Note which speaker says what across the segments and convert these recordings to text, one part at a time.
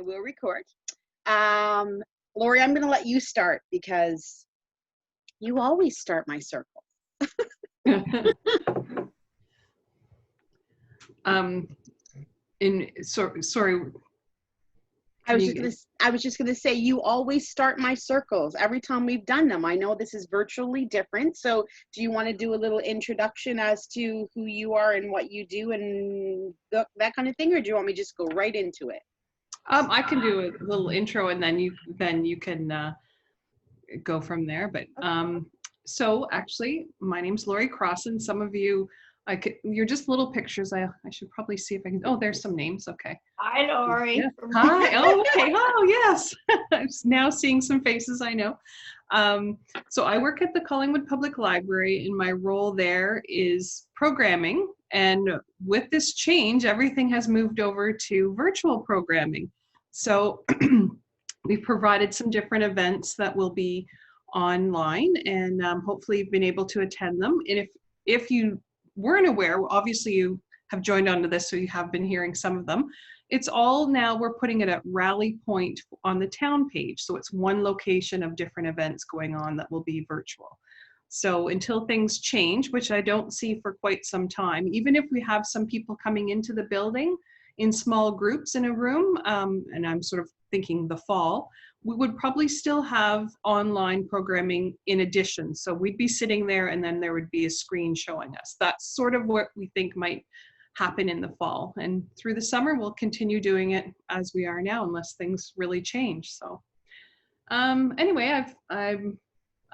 Speaker 1: We'll record. Lori, I'm going to let you start because you always start my circle.
Speaker 2: Sorry.
Speaker 1: I was just gonna say you always start my circles every time we've done them. I know this is virtually different, so do you want to do a little introduction as to who you are and what you do and that kind of thing, or do you want me to just go right into it?
Speaker 2: I can do a little intro and then you can go from there. But so actually, my name's Lori Crossan. Some of you, you're just little pictures. I should probably see if I can. Oh, there's some names. Okay.
Speaker 3: Hi, Lori.
Speaker 2: Yes. Hi. Oh, okay. Oh, yes. I'm now seeing some faces I know. So I work at the Collingwood Public Library, and my role there is programming. And with this change, everything has moved over to virtual programming. So we've provided some different events that will be online, and hopefully you've been able to attend them. And if you weren't aware, obviously you have joined onto this, so you have been hearing some of them. It's all now, we're putting it at Rally Point on the town page. So it's one location of different events going on that will be virtual. So until things change, which I don't see for quite some time, even if we have some people coming into the building in small groups in a room, and I'm sort of thinking the fall, we would probably still have online programming in addition. So we'd be sitting there and then there would be a screen showing us. That's sort of what we think might happen in the fall. And through the summer, we'll continue doing it as we are now, unless things really change. So anyway, I'm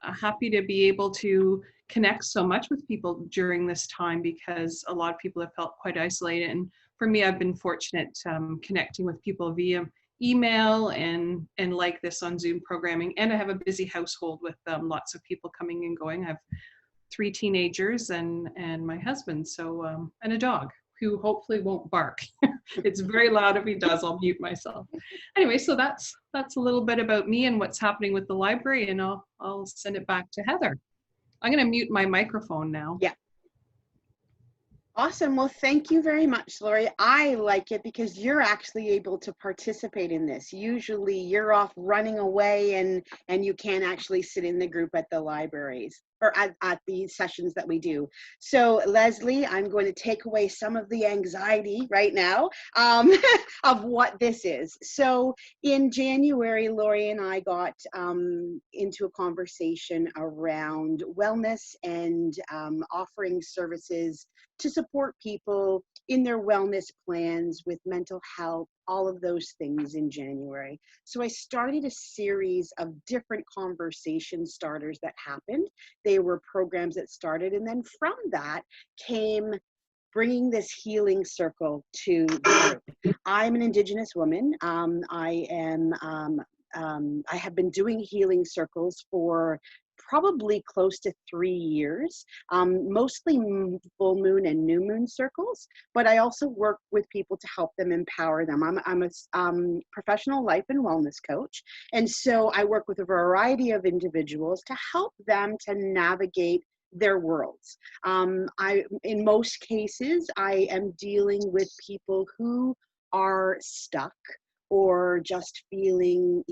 Speaker 2: happy to be able to connect so much with people during this time, because a lot of people have felt quite isolated. And for me, I've been fortunate connecting with people via email and like this on Zoom programming. And I have a busy household with lots of people coming and going. I have 3 teenagers and my husband, so and a dog who hopefully won't bark. It's very loud. If he does, I'll mute myself. Anyway, so that's a little bit about me and what's happening with the library, and I'll send it back to Heather. I'm going to mute my microphone now.
Speaker 1: Yeah. Awesome. Well, thank you very much, Lori. I like it because you're actually able to participate in this. Usually you're off running away and you can't actually sit in the group at the libraries or at the sessions that we do. So Leslie, I'm going to take away some of the anxiety right now of what this is. So in January, Lori and I got into a conversation around wellness and offering services to support people in their wellness plans with mental health, all of those things in January. So I started a series of different conversation starters that happened. They were programs that started, and then from that came bringing this healing circle to the group. I'm an Indigenous woman. I have been doing healing circles for probably close to 3 years, mostly full moon and new moon circles, but I also work with people to help them empower them. I'm a professional life and wellness coach, and so I work with a variety of individuals to help them to navigate their worlds. In most cases, I am dealing with people who are stuck or just feeling,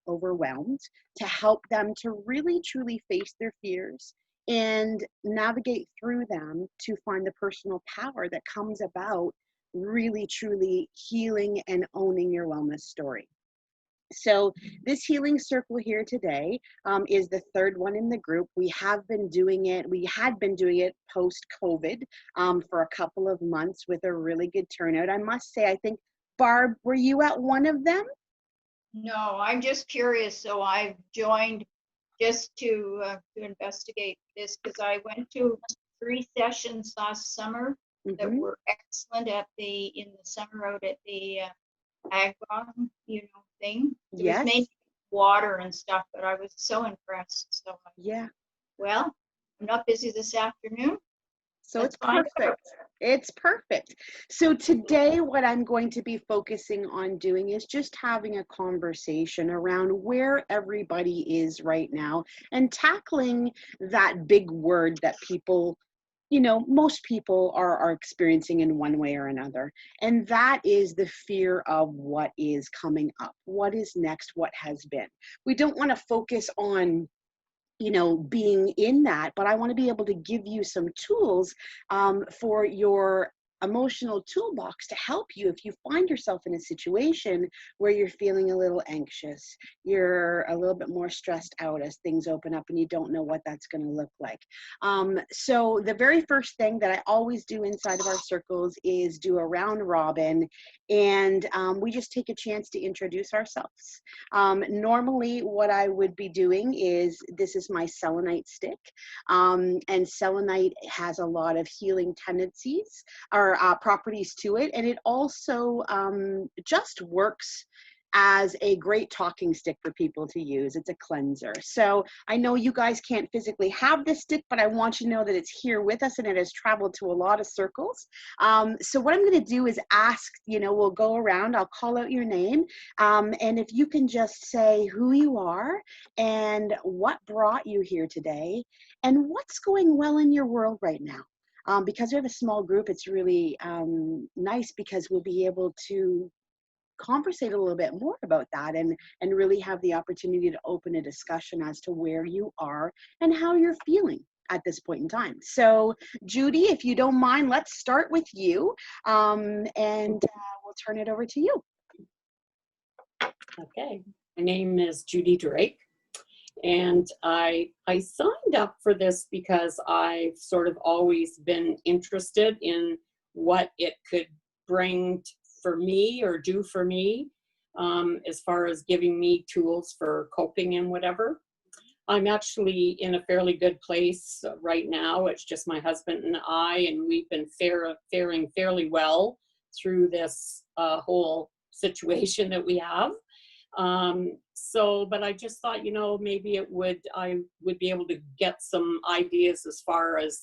Speaker 1: overwhelmed, to help them to really truly face their fears and navigate through them to find the personal power that comes about really truly healing and owning your wellness story. So this healing circle here today is the 3rd one in the group. We had been doing it post-COVID for a couple of months with a really good turnout. I must say, I think, Barb, were you at one of them?
Speaker 3: No, I'm just curious. So I've joined just to investigate this, because I went to 3 sessions last summer that were excellent in the summer out at the ag thing. It was mainly water and stuff, but I was so impressed. So
Speaker 1: yeah.
Speaker 3: Well, I'm not busy this afternoon.
Speaker 1: So it's perfect. It's perfect. So today what I'm going to be focusing on doing is just having a conversation around where everybody is right now and tackling that big word that people most people are experiencing in one way or another. And that is the fear of what is coming up, what is next, what has been. We don't want to focus on being in that, but I want to be able to give you some tools for your emotional toolbox to help you if you find yourself in a situation where you're feeling a little anxious, you're a little bit more stressed out as things open up and you don't know what that's going to look like. So the very first thing that I always do inside of our circles is do a round robin, and we just take a chance to introduce ourselves. Normally what I would be doing is, this is my selenite stick, and selenite has a lot of healing tendencies or properties to it, and it also just works as a great talking stick for people to use. It's a cleanser. So I know you guys can't physically have this stick, but I want you to know that it's here with us and it has traveled to a lot of circles. So what I'm going to do is ask, we'll go around, I'll call out your name, and if you can just say who you are and what brought you here today and what's going well in your world right now. Because we have a small group, it's really nice because we'll be able to conversate a little bit more about that and really have the opportunity to open a discussion as to where you are and how you're feeling at this point in time. So Judy, if you don't mind, let's start with you, and we'll turn it over to you.
Speaker 4: Okay, my name is Judy Drake, and I signed up for this because I've sort of always been interested in what it could bring for me or do for me, as far as giving me tools for coping and whatever. I'm actually in a fairly good place right now. It's just my husband and I, and we've been faring fairly well through this whole situation that we have. But I just thought, maybe I would be able to get some ideas as far as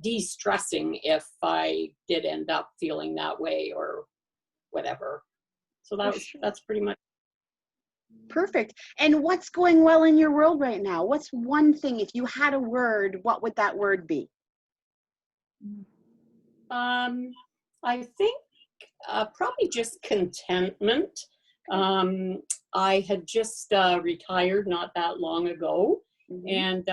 Speaker 4: de-stressing if I did end up feeling that way or whatever. So that's pretty much.
Speaker 1: Perfect. And what's going well in your world right now? What's one thing, if you had a word, what would that word be?
Speaker 4: I think probably just contentment. I had just retired not that long ago, and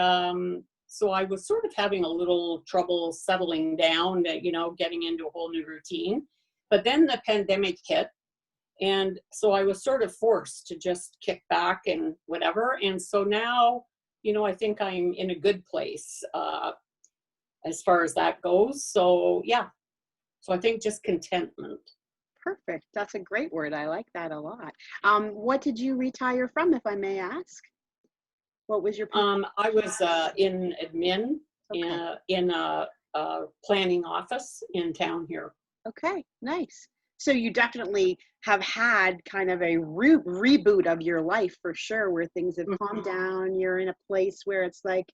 Speaker 4: so I was sort of having a little trouble settling down, getting into a whole new routine. But then the pandemic hit, and so I was sort of forced to just kick back and whatever. And so now, I think I'm in a good place as far as that goes. So yeah, so I think just contentment.
Speaker 1: Perfect. That's a great word. I like that a lot. What did you retire from, if I may ask? What was your?
Speaker 4: I was in admin,
Speaker 1: Okay.
Speaker 4: in a planning office in town here.
Speaker 1: Okay, nice. So you definitely have had kind of a reboot of your life for sure, where things have calmed down. You're in a place where it's like,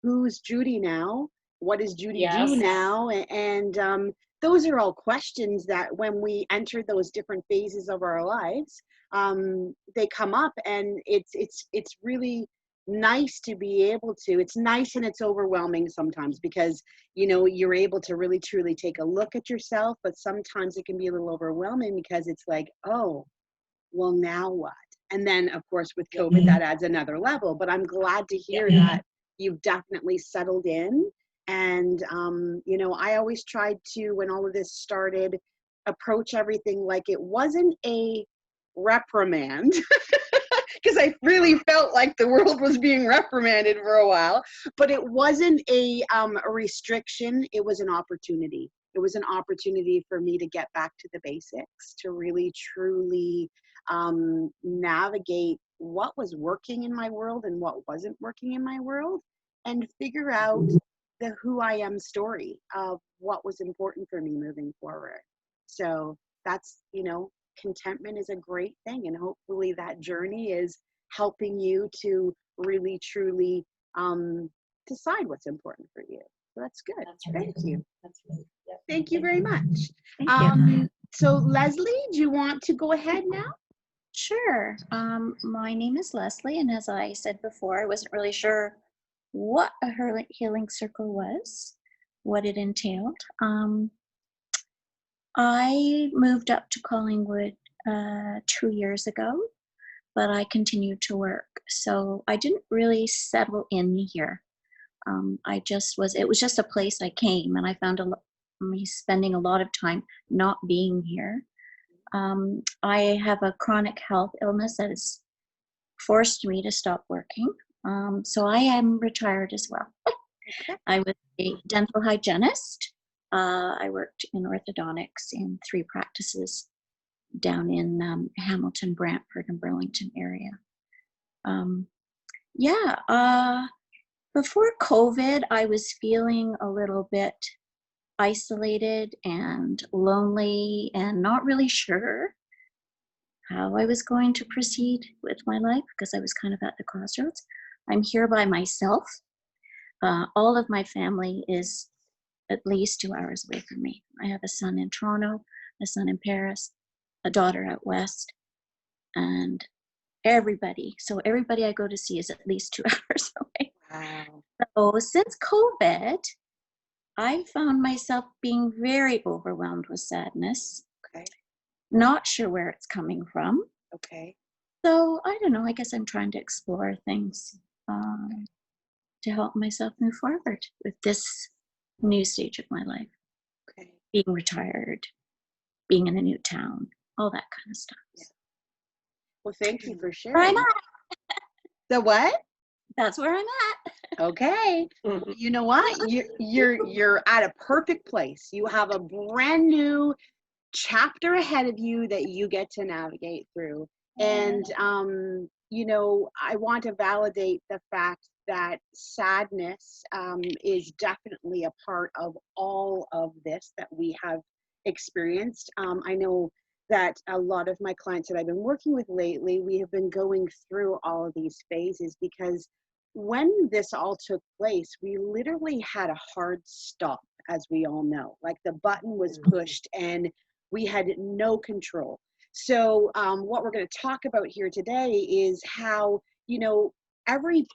Speaker 1: who's Judy now? What does Judy do now? And those are all questions that when we enter those different phases of our lives, they come up, and it's really nice to be able to. It's nice and it's overwhelming sometimes because you're able to really truly take a look at yourself, but sometimes it can be a little overwhelming because it's like, oh, well, now what? And then of course with COVID that adds another level. But I'm glad to hear that you've definitely settled in. And I always tried to, when all of this started, approach everything like it wasn't a reprimand because I really felt like the world was being reprimanded for a while, but it wasn't a restriction. It was an opportunity. It was an opportunity for me to get back to the basics, to really truly navigate what was working in my world and what wasn't working in my world, and figure out the who I am story of what was important for me moving forward. So that's, contentment is a great thing, and hopefully that journey is helping you to really truly decide what's important for you. So that's good.
Speaker 4: That's right.
Speaker 1: Thank you.
Speaker 4: That's right. Yeah.
Speaker 1: Thank you very much.
Speaker 5: Thank you.
Speaker 1: So Leslie, do you want to go ahead now?
Speaker 5: Sure. My name is Leslie, and as I said before, I wasn't really sure what a healing circle was. what it entailed. I moved up to Collingwood 2 years ago, but I continued to work. So I didn't really settle in here. It was just a place I came, and I found me spending a lot of time not being here. I have a chronic health illness that has forced me to stop working. So I am retired as well. I was a dental hygienist. I worked in orthodontics in 3 practices down in Hamilton, Brantford, and Burlington area. Before COVID, I was feeling a little bit isolated and lonely and not really sure how I was going to proceed with my life because I was kind of at the crossroads. I'm here by myself. All of my family is at least 2 hours away from me. I have a son in Toronto, a son in Paris, a daughter out west, and everybody I go to see is at least 2 hours away.
Speaker 1: Wow.
Speaker 5: So since COVID, I found myself being very overwhelmed with sadness.
Speaker 1: Okay.
Speaker 5: Not sure where it's coming from.
Speaker 1: Okay.
Speaker 5: So I don't know, I guess I'm trying to explore things to help myself move forward with this new stage of my life.
Speaker 1: Okay.
Speaker 5: Being retired, being in a new town, all that kind of stuff.
Speaker 1: Yeah. Well, thank you for
Speaker 5: Where I'm
Speaker 1: sharing.
Speaker 5: at.
Speaker 1: The what?
Speaker 5: That's where I'm at.
Speaker 1: Okay. You know what? You're at a perfect place. You have a brand new chapter ahead of you that you get to navigate through. And you know, I want to validate the fact that sadness is definitely a part of all of this that we have experienced. I know that a lot of my clients that I've been working with lately, we have been going through all of these phases because when this all took place, we literally had a hard stop, as we all know. Like the button was pushed and we had no control. So what we're going to talk about here today is how, you know, every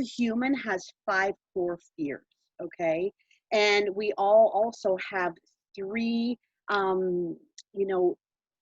Speaker 1: human has 5 core fears, okay? And we all also have 3, you know,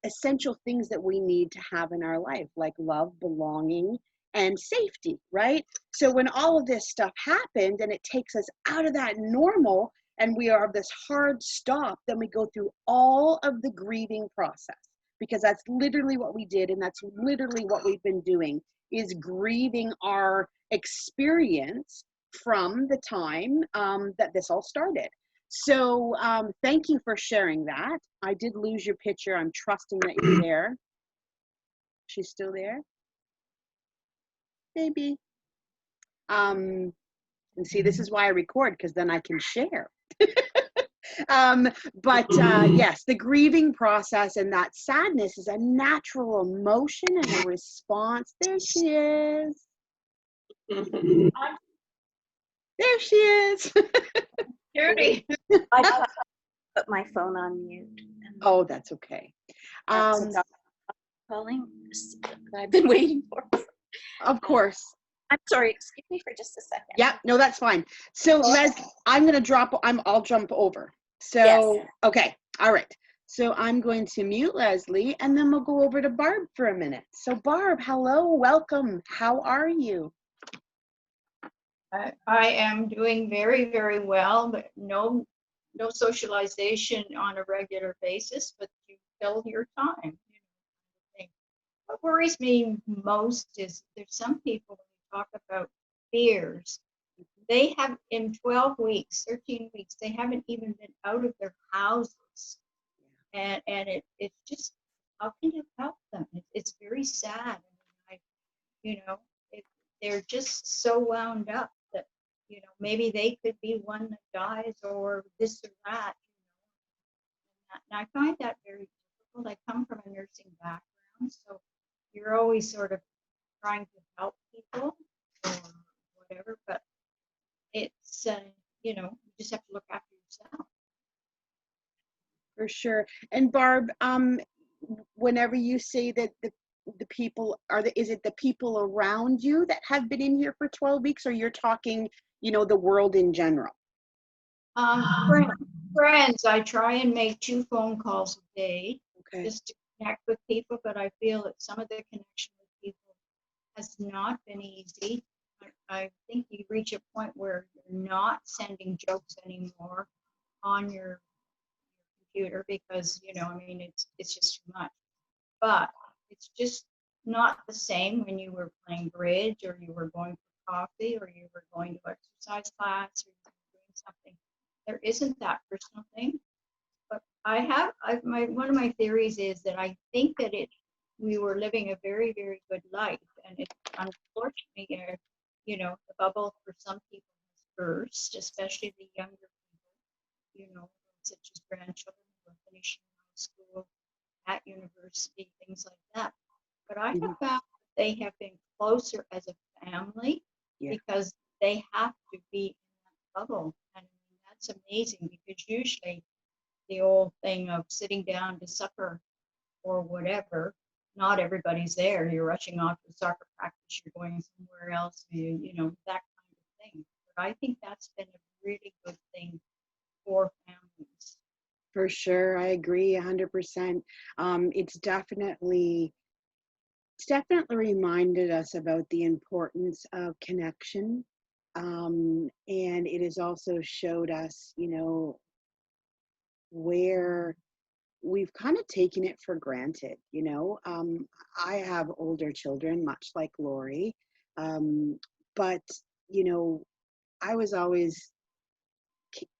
Speaker 1: essential things that we need to have in our life, like love, belonging, and safety, right? So when all of this stuff happened and it takes us out of that normal and we are this hard stop, then we go through all of the grieving process, because that's literally what we did, and that's literally what we've been doing, is grieving our experience from the time that this all started. So thank you for sharing that. I did lose your picture. I'm trusting that you're there. She's still there? Maybe. And see, this is why I record, because then I can share. Yes, the grieving process and that sadness is a natural emotion and a response. There she is. There she is.
Speaker 3: Judy.
Speaker 5: I put my phone on mute.
Speaker 1: Oh, that's okay.
Speaker 5: Calling I've been waiting for.
Speaker 1: Of course.
Speaker 5: I'm sorry, excuse me for just a second.
Speaker 1: Yeah, no, that's fine. So Les, I'll jump over. So,
Speaker 5: Yes.
Speaker 1: Okay, all right. So I'm going to mute Leslie and then we'll go over to Barb for a minute. So Barb, hello, welcome. How are you?
Speaker 3: I am doing very, very well, but no socialization on a regular basis, but you fill your time. What worries me most is there's some people, when you talk about fears, they have in 12 weeks, 13 weeks, they haven't even been out of their houses. And it's just, how can you help them? It's very sad. They're just so wound up that, maybe they could be one that dies or this or that. And I find that very difficult. I come from a nursing background, so you're always sort of trying to help people or whatever, but it's, you just have to look after yourself.
Speaker 1: For sure. And Barb, whenever you say that the people is it the people around you that have been in here for 12 weeks, or you're talking, the world in general?
Speaker 3: Friends, friends, I try and make 2 phone calls a day
Speaker 1: Okay.
Speaker 3: just to connect with people, but I feel that some of the connection with people has not been easy. I think you reach a point where you're not sending jokes anymore on your computer because, you know, I mean, it's just too much. But it's just not the same when you were playing bridge or you were going for coffee or you were going to exercise class or you were doing something. There isn't that personal thing. But one of my theories is that I think that we were living a very, very good life. And it unfortunately, you know, the bubble for some people has burst, especially the younger people, you know, such as grandchildren who are finishing high school, at university, things like that. But I have
Speaker 1: Mhm.
Speaker 3: found that they have been closer as a family
Speaker 1: Yeah.
Speaker 3: because they have to be in that bubble. And I mean, that's amazing because usually the old thing of sitting down to supper or whatever, not everybody's there. You're rushing off to soccer practice, you're going somewhere else, you know, that kind of thing. But I think that's been a really good thing for families.
Speaker 1: For sure, I agree 100%. It's definitely reminded us about the importance of connection. And it has also showed us, you know, where we've kind of taken it for granted, you know. I have older children, much like Lori, but, you know, I was always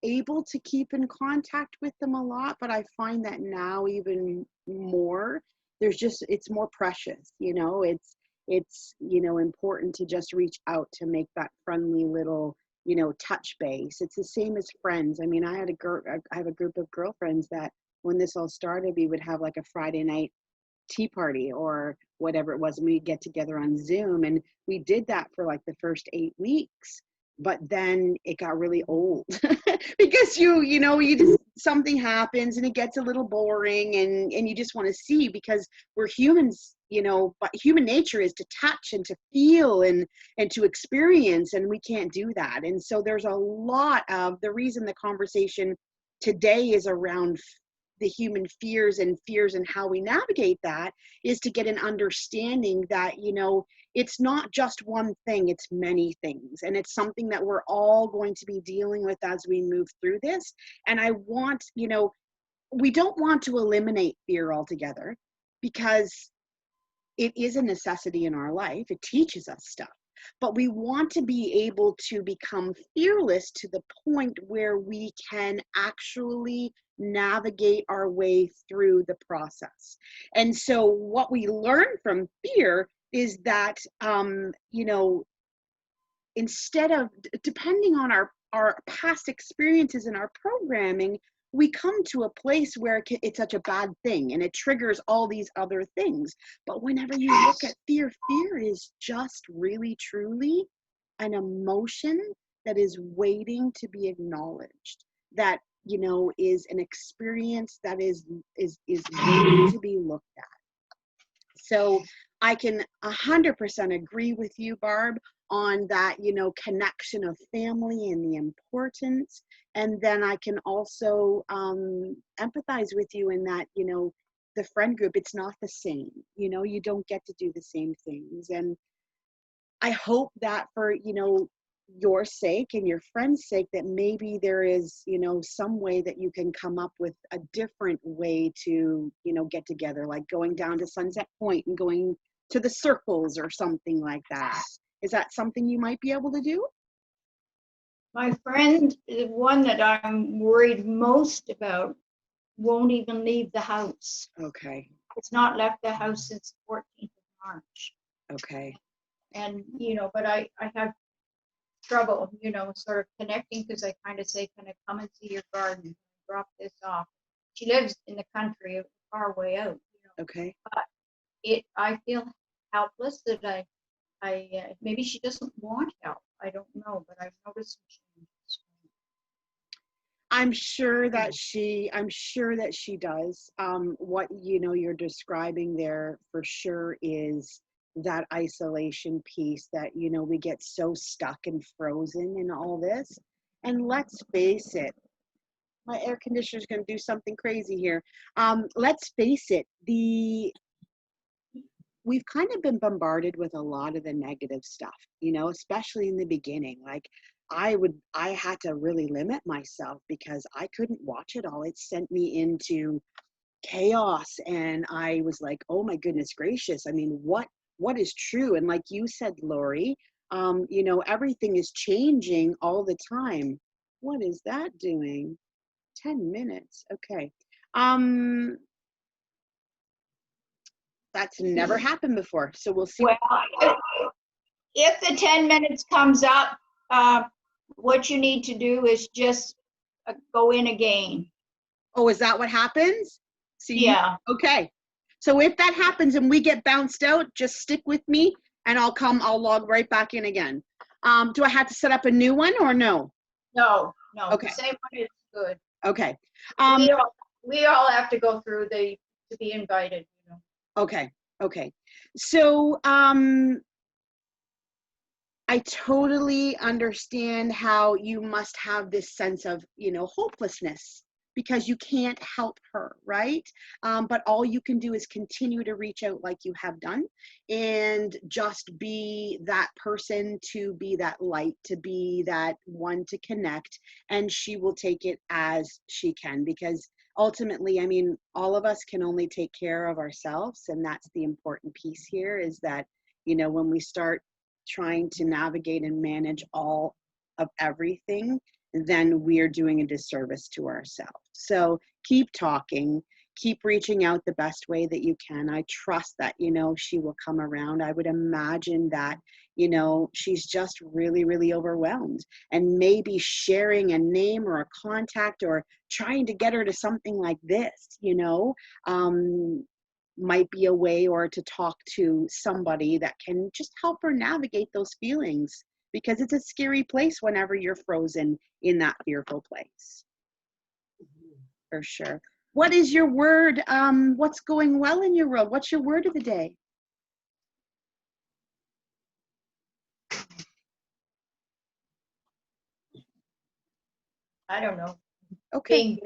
Speaker 1: able to keep in contact with them a lot, but I find that now even more, it's more precious, you know. It's you know, important to just reach out to make that friendly little, you know, touch base. It's the same as friends. I mean, I have a group of girlfriends that when this all started, we would have like a Friday night tea party or whatever it was, and we'd get together on Zoom, and we did that for like the first 8 weeks. But then it got really old because you know, you just, something happens and it gets a little boring, and you just want to see, because we're humans, you know. But human nature is to touch and to feel and to experience, and we can't do that. And so there's a lot of the reason the conversation today is around the human fears and how we navigate that, is to get an understanding that, you know, it's not just one thing, it's many things, and it's something that we're all going to be dealing with as we move through this. And I want, you know, we don't want to eliminate fear altogether, because it is a necessity in our life. It teaches us stuff. But we want to be able to become fearless to the point where we can actually navigate our way through the process. And so what we learn from fear is that, you know, instead of, depending on our past experiences and our programming, we come to a place where it's such a bad thing and it triggers all these other things. But whenever you look at fear, fear is just really truly an emotion that is waiting to be acknowledged, that, you know, is an experience that is waiting to be looked at. So I can 100% agree with you, Barb, on that, you know, connection of family and the importance. And then I can also empathize with you in that, you know, the friend group, it's not the same. You know, you don't get to do the same things. And I hope that for, you know, your sake and your friend's sake, that maybe there is, you know, some way that you can come up with a different way to, you know, get together, like going down to Sunset Point and going to the circles or something like that. Is that something you might be able to do?
Speaker 3: My friend, the one that I'm worried most about, won't even leave the house.
Speaker 1: Okay.
Speaker 3: It's not left the house since 14th of March.
Speaker 1: Okay.
Speaker 3: And, you know, but I have trouble, you know, sort of connecting, because I kind of say, can I come and see your garden? Drop this off. She lives in the country, far way out, you know.
Speaker 1: Okay.
Speaker 3: But I feel helpless that I maybe she doesn't want help. I don't know, but I've noticed some changes.
Speaker 1: I'm sure that she does. What, you know, you're describing there for sure is that isolation piece, that, you know, we get so stuck and frozen in all this. And let's face it, My air conditioner is going to do something crazy here. Let's face it, we've kind of been bombarded with a lot of the negative stuff, you know, especially in the beginning. Like I had to really limit myself because I couldn't watch it all. It sent me into chaos, and I was like, oh my goodness gracious. I mean, what is true? And like you said, Lori, you know, everything is changing all the time. What is that doing? 10 minutes. Okay. That's never happened before. So we'll see.
Speaker 3: Well, if the 10 minutes comes up, what you need to do is just go in again.
Speaker 1: Oh, is that what happens? See?
Speaker 3: Yeah.
Speaker 1: Okay. So if that happens and we get bounced out, just stick with me and I'll log right back in again. Do I have to set up a new one or no?
Speaker 3: No.
Speaker 1: Okay.
Speaker 3: The same one is good.
Speaker 1: Okay.
Speaker 3: We all have to go through to be invited, you know.
Speaker 1: Okay. So I totally understand how you must have this sense of, you know, hopelessness because you can't help her, right? But all you can do is continue to reach out like you have done and just be that person, to be that light, to be that one to connect, and she will take it as she can, because ultimately, I mean, all of us can only take care of ourselves, and that's the important piece here, is that, you know, when we start trying to navigate and manage all of everything, then we're doing a disservice to ourselves. So keep talking, keep reaching out the best way that you can. I trust that, you know, she will come around. I would imagine that, you know, she's just really, really overwhelmed, and maybe sharing a name or a contact or trying to get her to something like this, you know, might be a way, or to talk to somebody that can just help her navigate those feelings, because it's a scary place whenever you're frozen in that fearful place. For sure. What is your word? What's going well in your world? What's your word of the day?
Speaker 3: I don't know.
Speaker 1: Okay.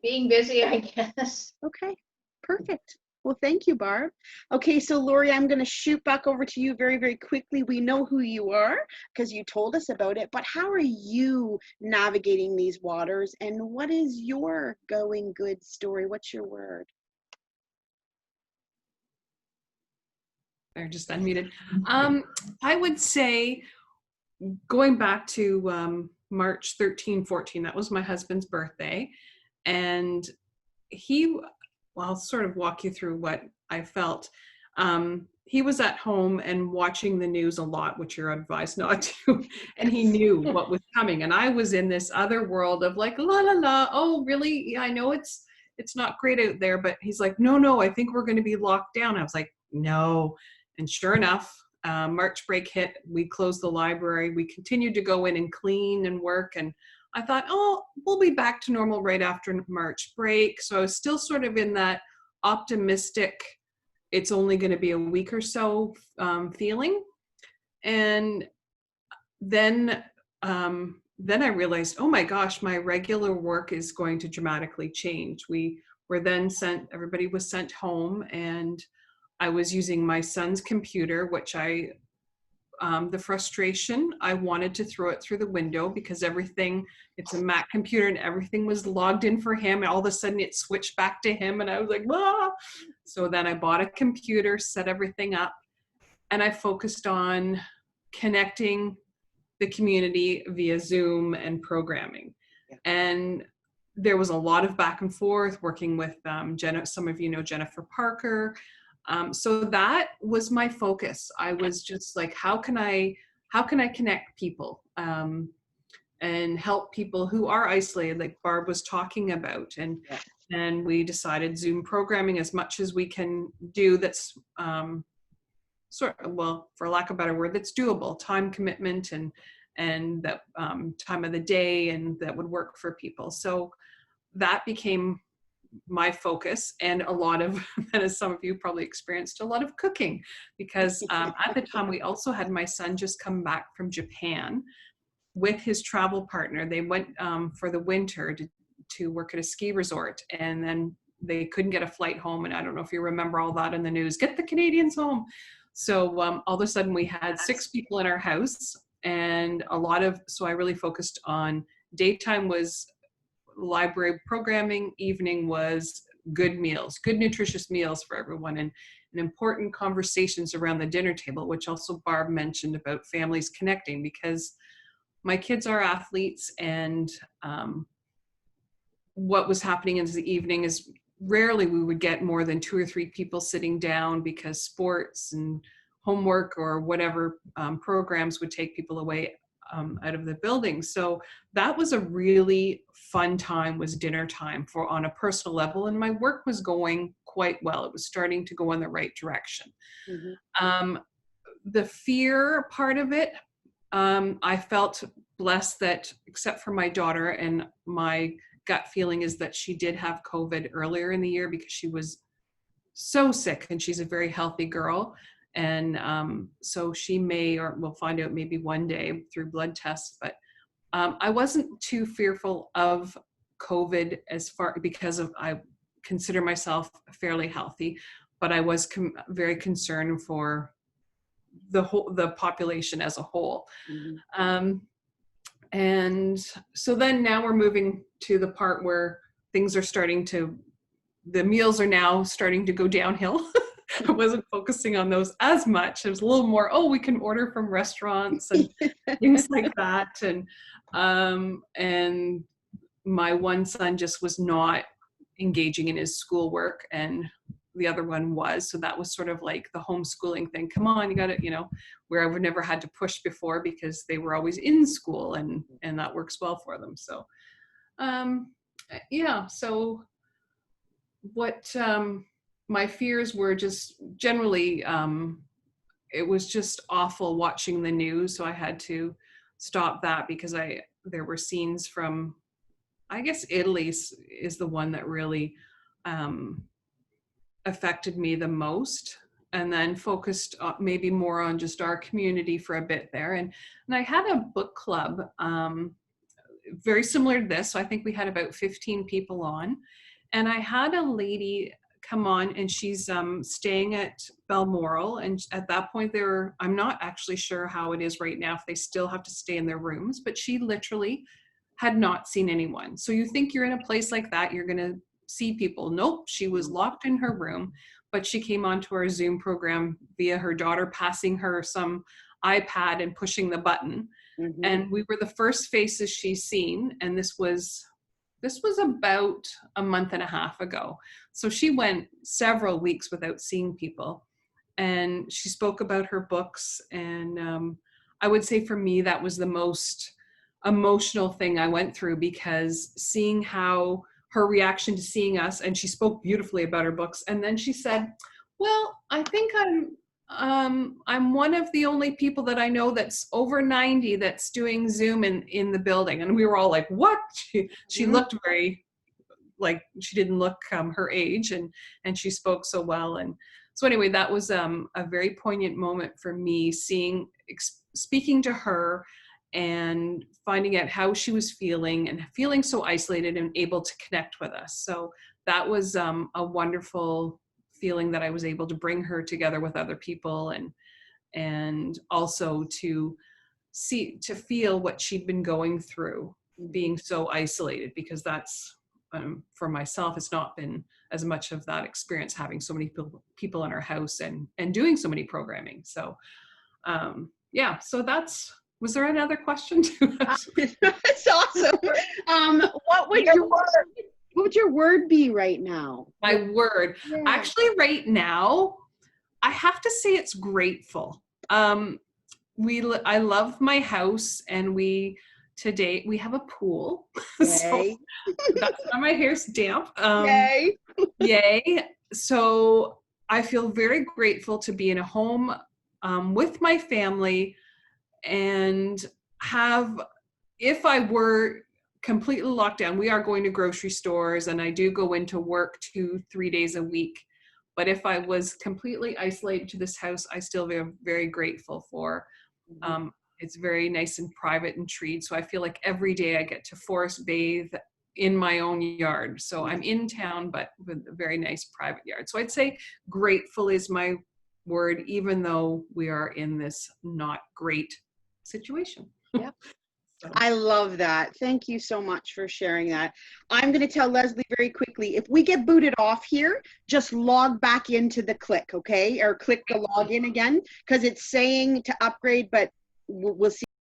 Speaker 3: Being busy, I guess.
Speaker 1: Okay, perfect. Well, thank you, Barb. Okay, so Lori, I'm going to shoot back over to you very, very quickly. We know who you are because you told us about it, but how are you navigating these waters, and what is your going good story? What's your word?
Speaker 2: They're just unmuted. I would say, going back to March 13, 14, that was my husband's birthday. And I'll sort of walk you through what I felt. He was at home and watching the news a lot, which you're advised not to, and he knew what was coming. And I was in this other world of like, la la la, oh really? Yeah, I know it's not great out there, but he's like, no, I think we're going to be locked down. I was like, no. And sure enough, March break hit, we closed the library. We continued to go in and clean and work, and I thought, oh, we'll be back to normal right after March break. So I was still sort of in that optimistic, it's only going to be a week or so feeling. And then I realized, oh my gosh, my regular work is going to dramatically change. We were then everybody was sent home, and I was using my son's computer, which the frustration, I wanted to throw it through the window, because it's a Mac computer and everything was logged in for him, and all of a sudden it switched back to him, and I was like, ah! So then I bought a computer, set everything up, and I focused on connecting the community via Zoom and programming. Yeah. And there was a lot of back and forth working with some of you know Jennifer Parker. So that was my focus. I was just like, how can I connect people and help people who are isolated, like Barb was talking about. And we decided Zoom programming, as much as we can do, that's for lack of a better word, that's doable, time commitment and that time of the day, and that would work for people. So that became my focus, and a lot of, as some of you probably experienced, a lot of cooking, because at the time we also had my son just come back from Japan with his travel partner. They went for the winter to work at a ski resort, and then they couldn't get a flight home. And I don't know if you remember all that in the news, get the Canadians home. So all of a sudden we had 6 people in our house, and so I really focused on daytime was library programming, evening was good meals, good nutritious meals for everyone, and important conversations around the dinner table, which also Barb mentioned about families connecting, because my kids are athletes, and what was happening in the evening is rarely we would get more than 2 or 3 people sitting down, because sports and homework or whatever programs would take people away out of the building. So that was a really fun time, was dinner time on a personal level, and my work was going quite well. It was starting to go in the right direction. The fear part of it, I felt blessed that, except for my daughter, and my gut feeling is that she did have COVID earlier in the year because she was so sick, and she's a very healthy girl. And so she may, or we'll find out maybe one day through blood tests, but I wasn't too fearful of COVID because I consider myself fairly healthy, but I was very concerned for the population as a whole. And so then now we're moving to the part where things are the meals are now starting to go downhill. I wasn't focusing on those as much. It was a little more, we can order from restaurants and things like that. And my one son just was not engaging in his schoolwork, and the other one was. So that was sort of like the homeschooling thing. Come on, you got to, where I would never had to push before because they were always in school, and that works well for them. So, so what my fears were just generally, it was just awful watching the news. So I had to stop that because there were scenes from, I guess Italy is the one that really affected me the most, and then focused maybe more on just our community for a bit there. And I had a book club very similar to this. So I think we had about 15 people on, and I had a lady come on, and she's staying at Balmoral, and at that point I'm not actually sure how it is right now, if they still have to stay in their rooms, but she literally had not seen anyone. So you think you're in a place like that, you're going to see people. Nope, she was locked in her room, but she came onto our Zoom program via her daughter passing her some iPad and pushing the button. And we were the first faces she's seen, and this was about a month and a half ago. So she went several weeks without seeing people, and she spoke about her books. And I would say for me, that was the most emotional thing I went through, because seeing how her reaction to seeing us, and she spoke beautifully about her books. And then she said, well, I think I'm one of the only people that I know that's over 90 that's doing Zoom in the building. And we were all like, what? She looked very, like, she didn't look her age, and she spoke so well. And so anyway, that was a very poignant moment for me, speaking to her and finding out how she was feeling, and feeling so isolated and able to connect with us. So that was a wonderful feeling, that I was able to bring her together with other people, and also to feel what she'd been going through, being so isolated, because that's for myself, it's not been as much of that experience, having so many people in our house and doing so many programming. So so was there another question to us?
Speaker 1: That's awesome. What would your word be right now?
Speaker 2: My word. Yeah. Actually, right now, I have to say it's grateful. I love my house, and today we have a pool. So that's why my hair's damp.
Speaker 1: Yay.
Speaker 2: Yay. So I feel very grateful to be in a home with my family, and if I were completely locked down, we are going to grocery stores, and I do go into work 2-3 days a week. But if I was completely isolated to this house, I still am very grateful for. It's very nice and private and treed. So I feel like every day I get to forest bathe in my own yard. So I'm in town, but with a very nice private yard. So I'd say grateful is my word, even though we are in this not great situation.
Speaker 1: Yep. I love that. Thank you so much for sharing that. I'm going to tell Leslie very quickly, if we get booted off here, just log back into the click, okay? Or click the login again, because it's saying to upgrade, but we'll see.